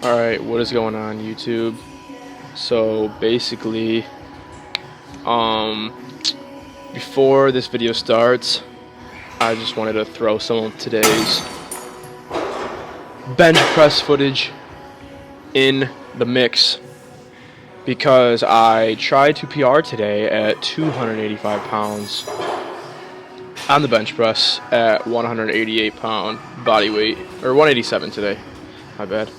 Alright, what is going on YouTube? So basically, before this video starts, I just wanted to throw some of today's bench press footage in the mix because I tried to PR today at 285 pounds on the bench press at 188 pound body weight, or 187 today, my bad.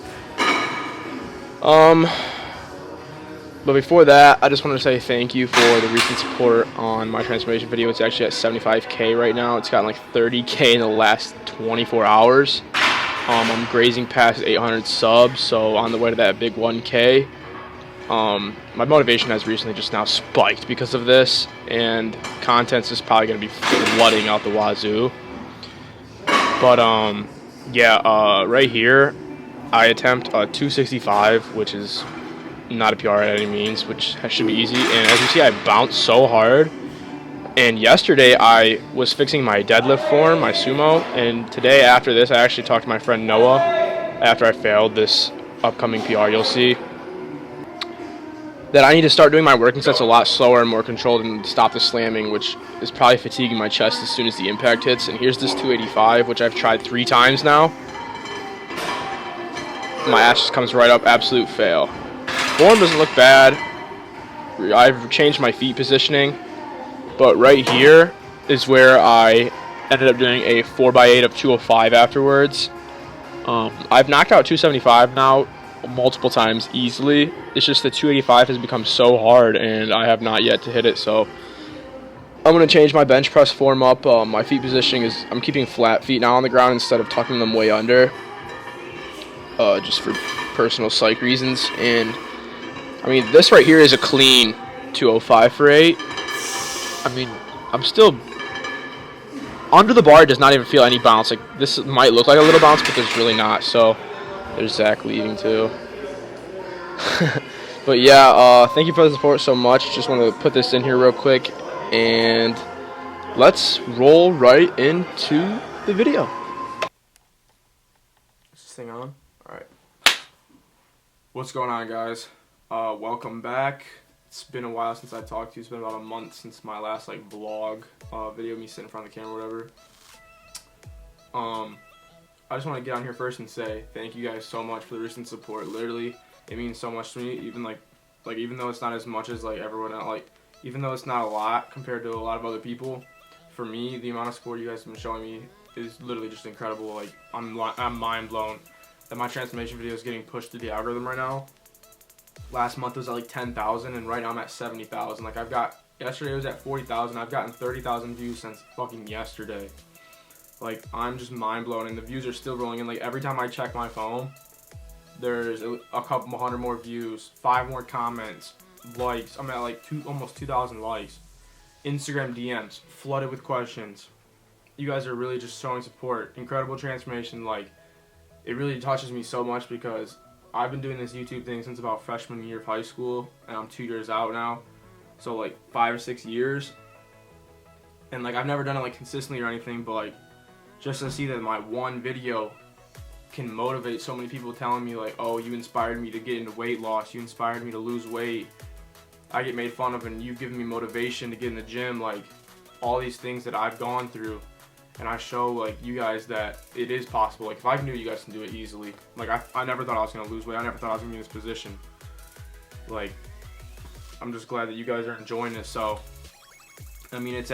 But before that, I just wanted to say thank you for the recent support on my transformation video. It's actually at 75K right now. It's gotten like 30K in the last 24 hours. I'm grazing past 800 subs, so on the way to that big 1K. My motivation has recently just now spiked because of this, and content's just probably going to be flooding out the wazoo. But yeah, right here, I attempt a 265, which is not a PR at any means, which should be easy. And as you see, I bounced so hard. And yesterday I was fixing my deadlift form, my sumo, and today after this I actually talked to my friend Noah after I failed this upcoming PR. You'll see that I need to start doing my working sets a lot slower and more controlled and stop the slamming, which is probably fatiguing my chest as soon as the impact hits. And here's this 285, which I've tried 3 times now. My ass just comes right up, absolute fail. Form doesn't look bad. I've changed my feet positioning, but right here is where I ended up doing a 4x8 of 205 afterwards. I've knocked out 275 now multiple times easily. It's just the 285 has become so hard and I have not yet to hit it, so I'm going to change my bench press form up. My feet positioning is, I'm keeping flat feet now on the ground instead of tucking them way under, just for personal psych reasons. And I mean, this right here is a clean 205 for 8. I mean, I'm still under the bar. It does not even feel any bounce. Like, this might look like a little bounce, but there's really not. So there's Zach leaving too. But yeah, thank you for the support so much. Just want to put this in here real quick, and let's roll right into the video. Is this thing on? All right. What's going on, guys? Welcome back. It's been a while since I talked to you. It's been about a month since my last like vlog video, me sitting in front of the camera or whatever. I just want to get on here first and say thank you guys so much for the recent support. Literally, it means so much to me. Even like even though it's not as much as like everyone else, like even though it's not a lot compared to a lot of other people, for me the amount of support you guys have been showing me is literally just incredible. Like I'm mind blown that my transformation video is getting pushed through the algorithm right now. Last month was at like 10,000, and right now I'm at 70,000. Like yesterday it was at 40,000. I've gotten 30,000 views since fucking yesterday. Like, I'm just mind blown, and the views are still rolling in. Like, every time I check my phone, there's a couple hundred more views, 5 more comments, likes. I'm at like almost 2,000 likes. Instagram DMs flooded with questions. You guys are really just showing support. Incredible transformation. Like, it really touches me so much because I've been doing this YouTube thing since about freshman year of high school, and I'm 2 years out now, so like 5 or 6 years, and like I've never done it like consistently or anything, but like just to see that my one video can motivate so many people telling me like, oh, you inspired me to get into weight loss, you inspired me to lose weight, I get made fun of and you've given me motivation to get in the gym, like all these things that I've gone through. And I show like you guys that it is possible. Like if I knew, you guys can do it easily. Like I never thought I was gonna lose weight. I never thought I was gonna be in this position. Like I'm just glad that you guys are enjoying this. So I mean, it's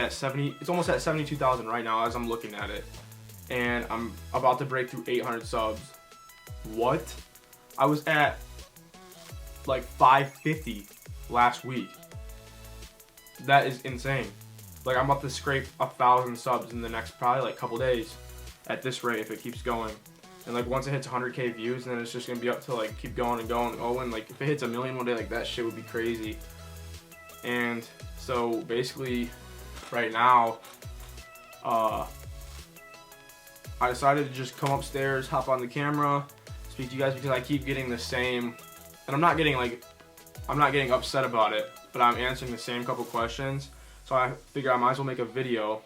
almost at 72,000 right now as I'm looking at it, and I'm about to break through 800 subs. What? I was at like 550 last week. That is insane. Like, I'm about to scrape 1,000 subs in the next probably like couple days at this rate if it keeps going. And like once it hits 100K views, then it's just gonna be up to like keep going and going. Oh, and like if it hits 1 million one day, like that shit would be crazy. And so basically, right now, I decided to just come upstairs, hop on the camera, speak to you guys because I keep getting the same, and I'm not getting upset about it, but I'm answering the same couple questions. So I figure I might as well make a video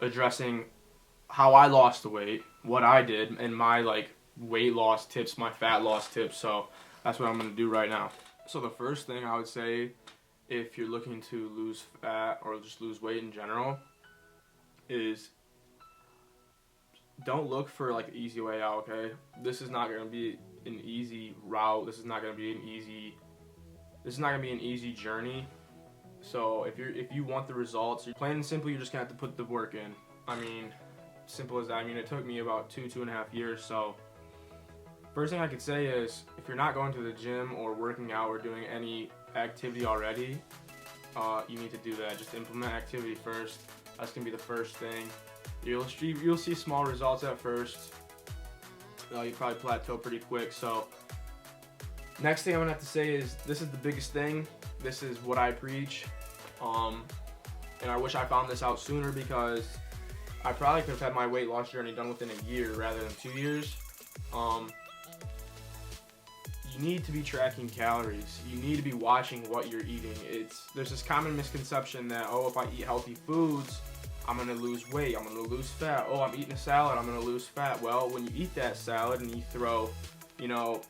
addressing how I lost the weight, what I did, and my like weight loss tips, my fat loss tips. So that's what I'm going to do right now. So the first thing I would say, if you're looking to lose fat or just lose weight in general, is don't look for like the easy way out, okay? This is not going to be an easy route. This is not going to be an easy journey. So if you want the results, you're plain and simply, you're just going to have to put the work in. I mean, simple as that. I mean, it took me about 2.5 years. So first thing I could say is, if you're not going to the gym or working out or doing any activity already, you need to do that. Just implement activity first. That's going to be the first thing. You'll see small results at first. You probably plateau pretty quick. So next thing I'm going to have to say is, this is the biggest thing. This is what I preach. And I wish I found this out sooner, because I probably could have had my weight loss journey done within a year rather than 2 years. You need to be tracking calories. You need to be watching what you're eating. There's this common misconception that, oh, if I eat healthy foods, I'm going to lose weight, I'm going to lose fat. Oh, I'm eating a salad, I'm going to lose fat. Well, when you eat that salad and you throw,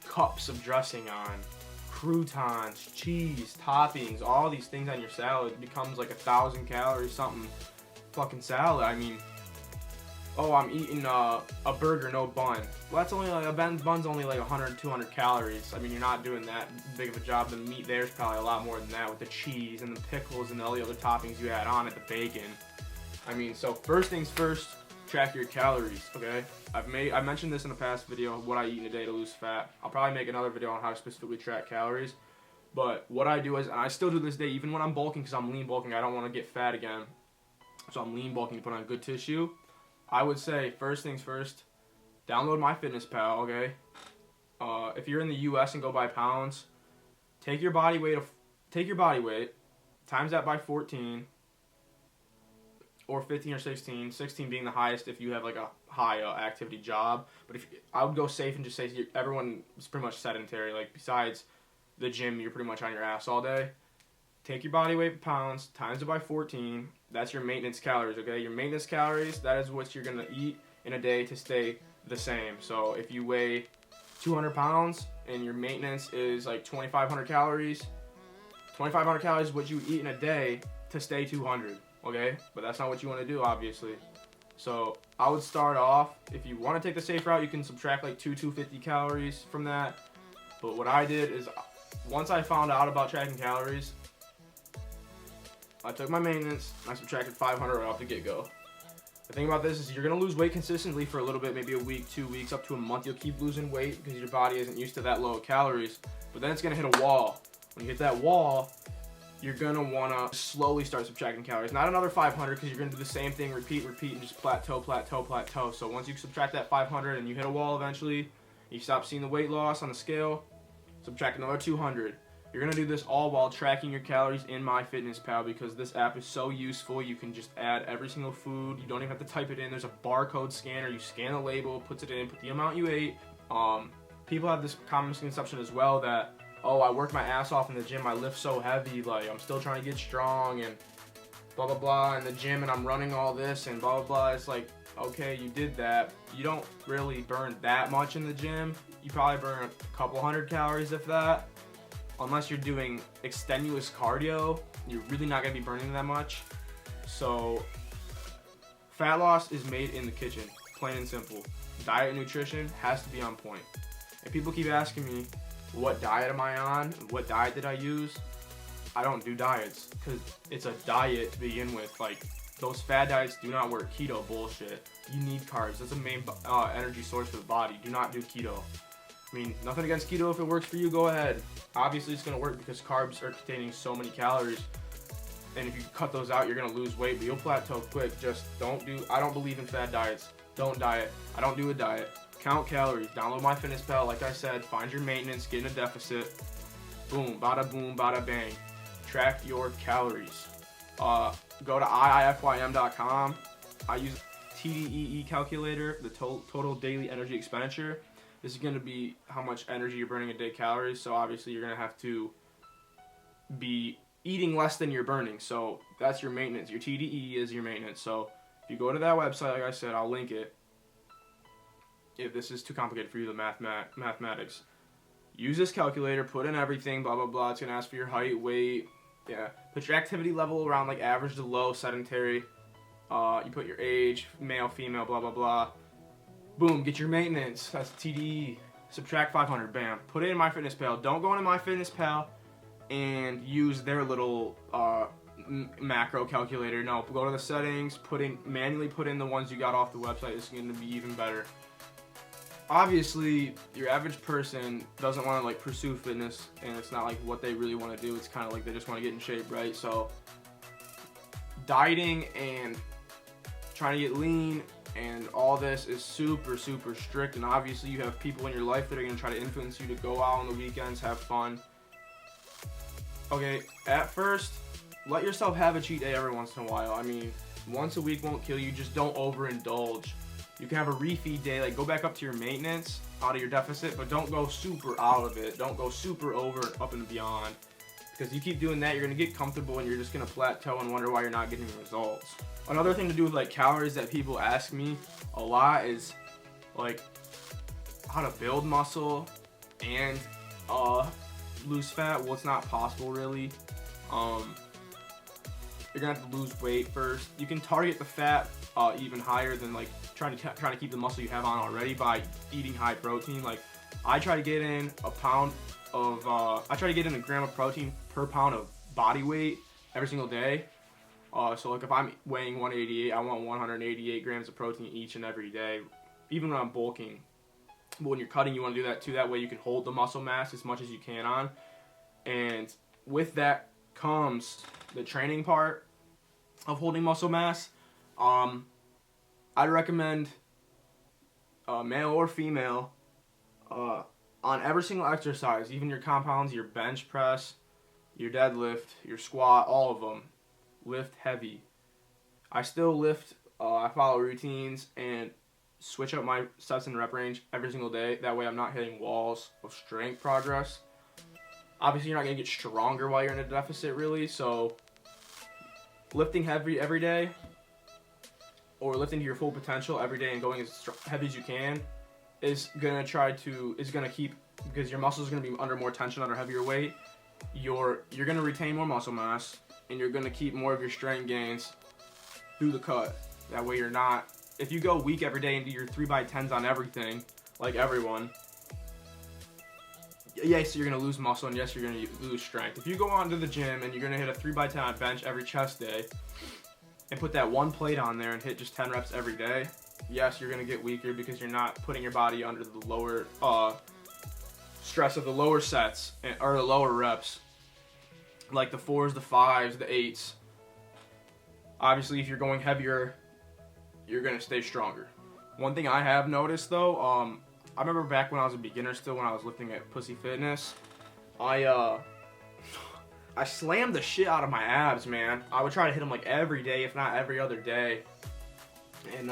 cups of dressing on, croutons, cheese, toppings, all these things on your salad, it becomes like 1,000 calories something fucking salad. I mean, oh, I'm eating a burger, no bun. Well, that's only like, a bun's only like 100, 200 calories. I mean, you're not doing that big of a job. The meat there's probably a lot more than that, with the cheese and the pickles and all the other toppings you add on it, the bacon. I mean, so first things first, track your calories, okay? I mentioned this in a past video, what I eat in a day to lose fat. I'll probably make another video on how to specifically track calories. But what I do is, and I still do this day, even when I'm bulking, because I'm lean bulking, I don't want to get fat again. So I'm lean bulking to put on good tissue. I would say, first things first, download MyFitnessPal, okay? If you're in the U.S. and go by pounds, take your body weight, times that by 14, or 15 or 16, 16 being the highest if you have like a high activity job. But I would go safe and just say everyone is pretty much sedentary. Like, besides the gym, you're pretty much on your ass all day. Take your body weight pounds, times it by 14. That's your maintenance calories, okay? Your maintenance calories, that is what you're going to eat in a day to stay the same. So if you weigh 200 pounds and your maintenance is like 2,500 calories, 2,500 calories is what you eat in a day to stay 200, okay? But that's not what you want to do, obviously. So I would start off, if you want to take the safe route, you can subtract like 250 calories from that. But what I did is, once I found out about tracking calories, I took my maintenance, and I subtracted 500 right off the get-go. The thing about this is, you're going to lose weight consistently for a little bit, maybe a week, 2 weeks, up to a month. You'll keep losing weight because your body isn't used to that low of calories. But then it's going to hit a wall. When you hit that wall, you're going to want to slowly start subtracting calories. Not another 500, because you're going to do the same thing, repeat, and just plateau. So once you subtract that 500 and you hit a wall eventually, you stop seeing the weight loss on the scale, subtract another 200. You're going to do this all while tracking your calories in MyFitnessPal, because this app is so useful. You can just add every single food. You don't even have to type it in. There's a barcode scanner. You scan the label, puts it in, put the amount you ate. People have this common misconception as well that, oh, I work my ass off in the gym. I lift so heavy. Like, I'm still trying to get strong and blah, blah, blah in the gym, and I'm running all this and blah, blah, blah. It's like, okay, you did that. You don't really burn that much in the gym. You probably burn a couple hundred calories, if that. Unless you're doing extenuous cardio, you're really not going to be burning that much. So fat loss is made in the kitchen, plain and simple. Diet and nutrition has to be on point. And people keep asking me, what diet am I on? What diet did I use? I don't do diets, because it's a diet to begin with. Like, those fad diets do not work. Keto bullshit. You need carbs. That's a main energy source for the body. Do not do keto. I mean, nothing against keto. If it works for you, go ahead. Obviously, it's going to work because carbs are containing so many calories. And if you cut those out, you're going to lose weight, but you'll plateau quick. Just I don't believe in fad diets. Don't diet. I don't do a diet. Count calories. Download MyFitnessPal. Like I said, find your maintenance, get in a deficit. Boom, bada bang. Track your calories. Go to iifym.com. I use TDEE calculator, the total daily energy expenditure. This is going to be how much energy you're burning a day calories. So obviously you're going to have to be eating less than you're burning. So that's your maintenance. Your TDE is your maintenance. So if you go to that website, like I said, I'll link it. if this is too complicated for you, the mathematics. Use this calculator, put in everything, blah, blah, blah. It's going to ask for your height, weight. Yeah. Put your activity level around like average to low, sedentary. You put your age, male, female, blah, blah, blah. Boom, get your maintenance. That's TDE. Subtract 500, bam. Put it in MyFitnessPal. Don't go into MyFitnessPal and use their little macro calculator. No, go to the settings, manually put in the ones you got off the website. It's going to be even better. Obviously, your average person doesn't want to like pursue fitness, and it's not like what they really want to do. It's kind of like they just want to get in shape, right? So dieting and trying to get lean and all this is super, super strict, and obviously you have people in your life that are going to try to influence you to go out on the weekends, have fun. Okay, at first, let yourself have a cheat day every once in a while. I mean, once a week won't kill you, just don't overindulge. You can have a refeed day, like go back up to your maintenance, out of your deficit, but don't go super out of it. Don't go super over and up and beyond. Because you keep doing that, you're going to get comfortable and you're just going to plateau and wonder why you're not getting results. Another thing to do with like calories that people ask me a lot is like how to build muscle and lose fat. Well, it's not possible really. You're gonna have to lose weight first. You can target the fat even higher than like trying to keep the muscle you have on already by eating high protein. Like I try to get in a gram of protein per pound of body weight every single day. So like if I'm weighing 188, I want 188 grams of protein each and every day, even when I'm bulking. But when you're cutting, you want to do that too. That way you can hold the muscle mass as much as you can on. And with that comes the training part of holding muscle mass. I'd recommend male or female on every single exercise, even your compounds, your bench press, your deadlift, your squat, all of them. Lift heavy. I still lift, I follow routines and switch up my sets and rep range every single day. That way I'm not hitting walls of strength progress. Obviously you're not going to get stronger while you're in a deficit really, so lifting heavy every day or lifting to your full potential every day and going as heavy as you can is going to keep, because your muscles are going to be under more tension under heavier weight, you're going to retain more muscle mass and you're going to keep more of your strength gains through the cut. That way you're not, if you go weak every day and do your 3x10s on everything, like everyone, yes, you're going to lose muscle and yes, you're going to lose strength. If you go on to the gym and you're going to hit a 3x10 on bench every chest day and put that one plate on there and hit just 10 reps every day, yes, you're going to get weaker because you're not putting your body under the lower stress of the lower sets or the lower reps, like the 4s, the 5s, the 8s. Obviously, if you're going heavier, you're going to stay stronger. One thing I have noticed though, I remember back when I was a beginner still, when I was lifting at Pussy Fitness, I slammed the shit out of my abs, man. I would try to hit them like every day, if not every other day. And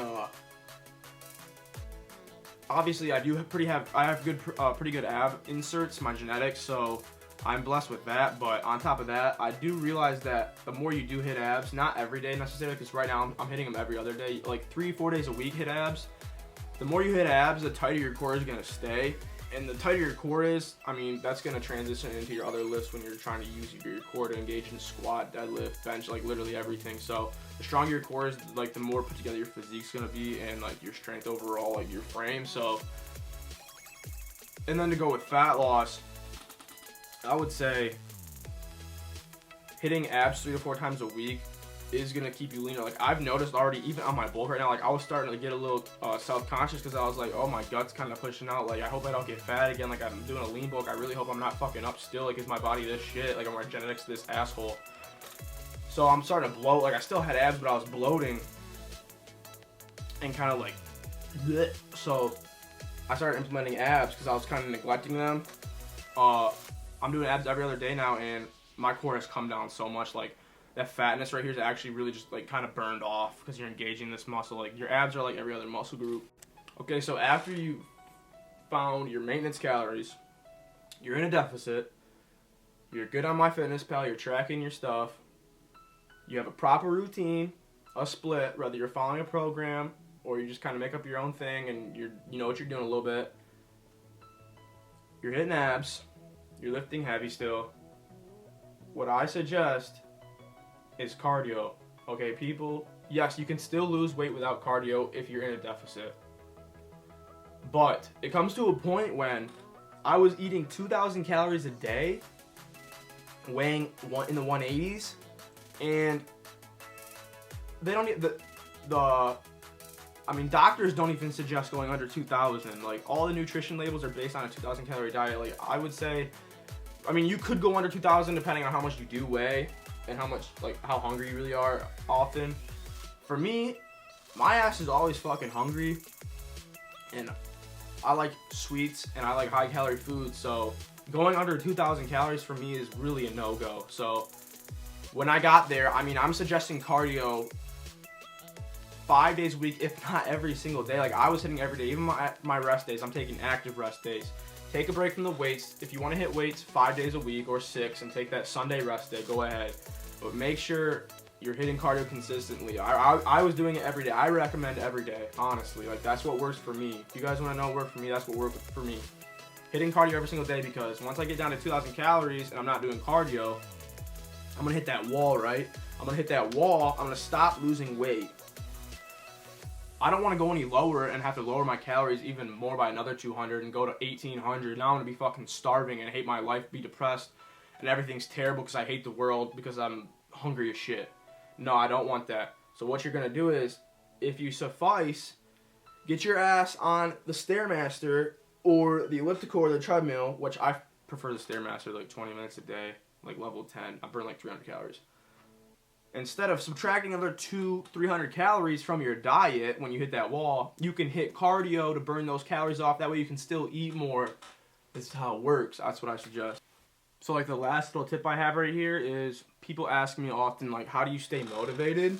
obviously I have pretty good ab inserts, my genetics, so I'm blessed with that. But on top of that, I do realize that the more you do hit abs, not every day necessarily, because right now I'm hitting them every other day, like 3-4 days a week hit abs. The more you hit abs, the tighter your core is going to stay. And the tighter your core is, I mean, that's going to transition into your other lifts when you're trying to use your core to engage in squat, deadlift, bench, like literally everything. So the stronger your core is, like the more put together your physique's going to be and like your strength overall, like your frame. So, and then to go with fat loss, I would say hitting abs 3 to 4 times a week is gonna keep you leaner. Like I've noticed already, even on my bulk right now, like I was starting to get a little self-conscious because I was like, oh, my gut's kind of pushing out. Like I hope I don't get fat again. Like I'm doing a lean bulk. I really hope I'm not fucking up still. Like is my body this shit? Like are my genetics this asshole? So I'm starting to bloat. Like I still had abs, but I was bloating and kind of like, bleh. So I started implementing abs because I was kind of neglecting them. I'm doing abs every other day now, and my core has come down so much. Like that fatness right here is actually really just like kind of burned off because you're engaging this muscle. Like your abs are like every other muscle group. Okay, so after you found your maintenance calories, you're in a deficit, you're good on MyFitnessPal, you're tracking your stuff, you have a proper routine, a split, whether you're following a program or you just kind of make up your own thing and you know what you're doing a little bit. You're hitting abs, you're lifting heavy still. What I suggest is cardio. Okay, people, yes, you can still lose weight without cardio if you're in a deficit. But it comes to a point when I was eating 2,000 calories a day, weighing in the 180s, and they don't need doctors don't even suggest going under 2,000. Like, all the nutrition labels are based on a 2,000 calorie diet. Like, I would say, you could go under 2,000 depending on how much you do weigh and how hungry you really are often. For me, my ass is always fucking hungry, and I like sweets and I like high calorie food, so going under 2,000 calories for me is really a no-go. So when I got there, I'm suggesting cardio 5 days a week, if not every single day. Like, I was hitting every day, even my rest days. I'm taking active rest days. Take a break from the weights. If you want to hit weights 5 days a week or 6 and take that Sunday rest day, go ahead. But make sure you're hitting cardio consistently. I was doing it every day. I recommend every day, honestly. Like, that's what works for me. If you guys want to know what worked for me, that's what worked for me. Hitting cardio every single day, because once I get down to 2,000 calories and I'm not doing cardio, I'm going to hit that wall, right? I'm going to hit that wall. I'm going to stop losing weight. I don't want to go any lower and have to lower my calories even more by another 200 and go to 1,800. Now I'm going to be fucking starving and hate my life, be depressed, and everything's terrible because I hate the world because I'm hungry as shit. No, I don't want that. So what you're going to do is, if you suffice, get your ass on the Stairmaster or the elliptical or the treadmill, which I prefer the Stairmaster, like 20 minutes a day, like level 10. I burn like 300 calories. Instead of subtracting another 200-300 calories from your diet when you hit that wall, you can hit cardio to burn those calories off. That way you can still eat more. This is how it works. That's what I suggest. So, like, the last little tip I have right here is, people ask me often, like, how do you stay motivated?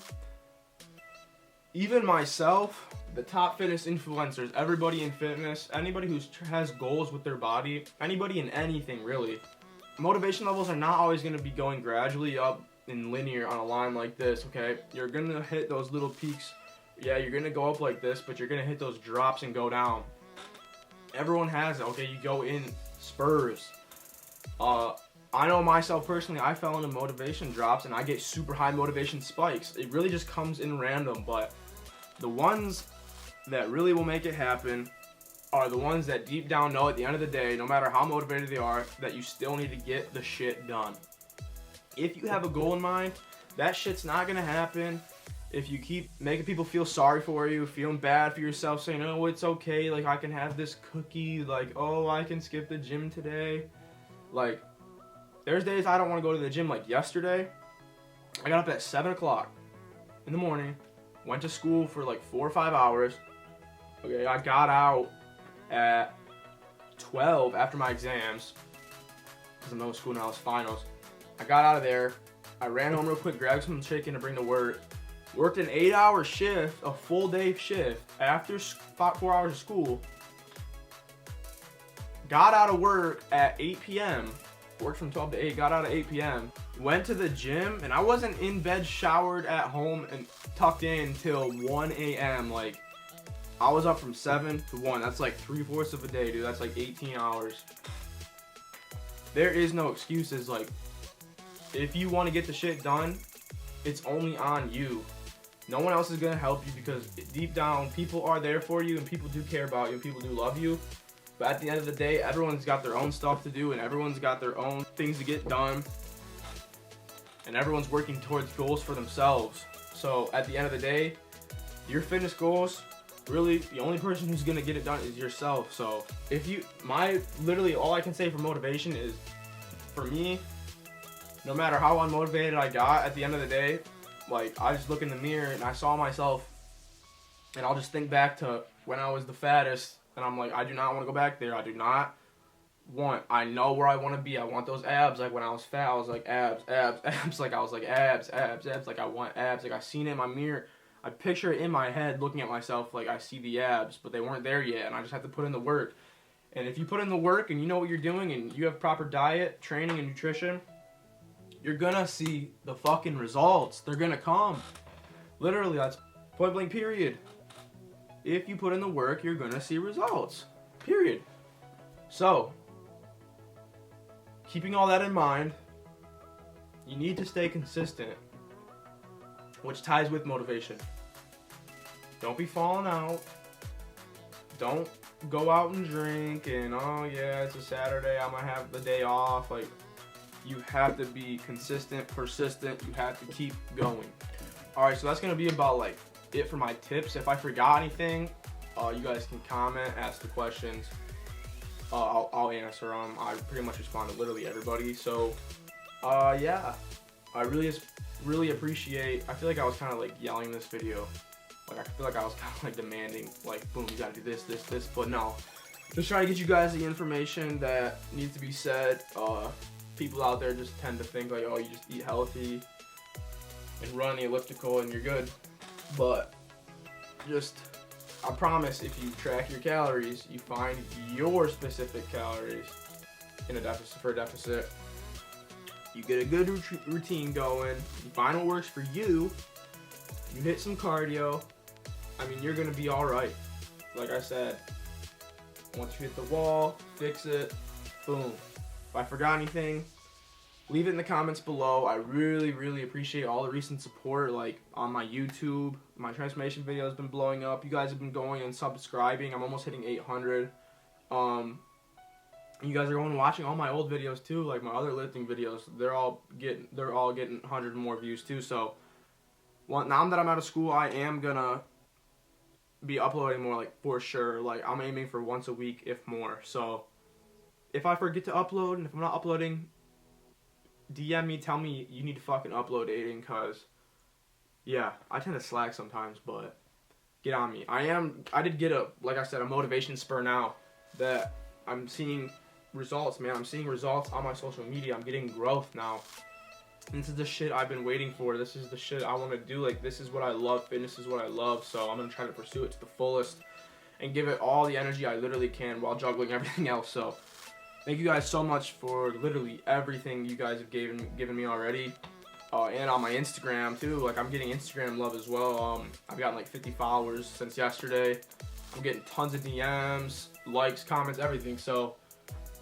Even myself, the top fitness influencers, everybody in fitness, anybody who has goals with their body, anybody in anything really, motivation levels are not always going to be going gradually up in linear on a line like this, okay? You're going to hit those little peaks. Yeah, you're going to go up like this, but you're going to hit those drops and go down. Everyone has it, okay? You go in spurs. I know myself personally, I fell into motivation drops and I get super high motivation spikes. It really just comes in random, but the ones that really will make it happen are the ones that deep down know at the end of the day, no matter how motivated they are, that you still need to get the shit done. If you have a goal in mind, that shit's not gonna happen if you keep making people feel sorry for you, feeling bad for yourself, saying, oh, it's okay, like, I can have this cookie, like, oh, I can skip the gym today. Like, there's days I don't want to go to the gym. Like yesterday, I got up at 7 o'clock in the morning, went to school for like 4 or 5 hours. Okay, I got out at 12 after my exams, because I'm in school now, it's finals. I got out of there, I ran home real quick, grabbed some chicken to bring to work, worked an 8-hour shift, a full day shift, after 4 hours of school, got out of work at 8 p.m., worked from 12 to 8, got out at 8 p.m., went to the gym, and I wasn't in bed, showered at home, and tucked in till 1 a.m. Like, I was up from 7 to 1. That's like 3/4 of a day, dude. That's like 18 hours. There is no excuses. Like, if you want to get the shit done, it's only on you. No one else is going to help you, because deep down, people are there for you, and people do care about you, and people do love you. But at the end of the day, everyone's got their own stuff to do, and everyone's got their own things to get done. And everyone's working towards goals for themselves. So at the end of the day, your fitness goals, really, the only person who's gonna get it done is yourself. So literally all I can say for motivation is, for me, no matter how unmotivated I got, at the end of the day, like, I just look in the mirror and I saw myself, and I'll just think back to when I was the fattest. And I'm like, I do not want to go back there. I know where I want to be. I want those abs. Like, when I was fat, I was like, abs. Like, I was like, abs. Like, I want abs. Like, I seen it in my mirror. I picture it in my head looking at myself like I see the abs, but they weren't there yet. And I just have to put in the work. And if you put in the work and you know what you're doing and you have proper diet, training, and nutrition, you're going to see the fucking results. They're going to come. Literally, that's point blank period. if you put in the work, you're gonna see results. Period. So, keeping all that in mind, you need to stay consistent, which ties with motivation. Don't be falling out. Don't go out and drink and, oh yeah, it's a Saturday, I'm gonna have the day off. Like, you have to be consistent, persistent, you have to keep going. Alright, so that's gonna be about like it for my tips. If I forgot anything, you guys can comment, ask the questions. I'll answer them. I pretty much respond to literally everybody. So, yeah, I really appreciate. I feel like I was kind of like yelling this video. Like, I feel like I was kind of like demanding, like, boom, you gotta do this, this, this. But no, just trying to get you guys the information that needs to be said. People out there just tend to think like, oh, you just eat healthy and run the elliptical and you're good. But just, I promise, if you track your calories, you find your specific calories in a deficit, you get a good routine going, you find what works for you, you hit some cardio, I mean, you're gonna be alright. Like I said, once you hit the wall, fix it, boom. If I forgot anything, leave it in the comments below. I really appreciate all the recent support, like on my YouTube. My transformation video has been blowing up. You guys have been going and subscribing. I'm almost hitting 800. You guys are going and watching all my old videos too, like my other lifting videos. They're all getting 100 more views too. So now that I'm out of school, I am gonna be uploading more, like, for sure. Like, I'm aiming for once a week, if more. So if I forget to upload, and if I'm not uploading, DM me, tell me you need to fucking upload, Aiden, cause yeah, I tend to slack sometimes, but get on me. I did get like I said, a motivation spur now that I'm seeing results, man. I'm seeing results on my social media. I'm getting growth now. And this is the shit I've been waiting for. This is the shit I want to do. Like, this is what I love. Fitness is what I love. So I'm going to try to pursue it to the fullest and give it all the energy I literally can while juggling everything else. So thank you guys so much for literally everything you guys have given me already. And on my Instagram too. Like, I'm getting Instagram love as well. I've gotten like 50 followers since yesterday. I'm getting tons of DMs, likes, comments, everything. So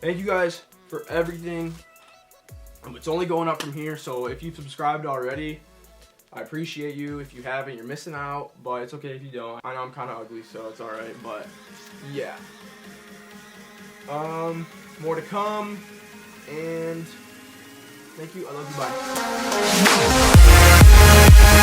thank you guys for everything. It's only going up from here, so if you've subscribed already, I appreciate you. If you haven't, you're missing out, but it's okay if you don't. I know I'm kind of ugly, so it's alright, but yeah. More to come, and thank you. I love you. Bye.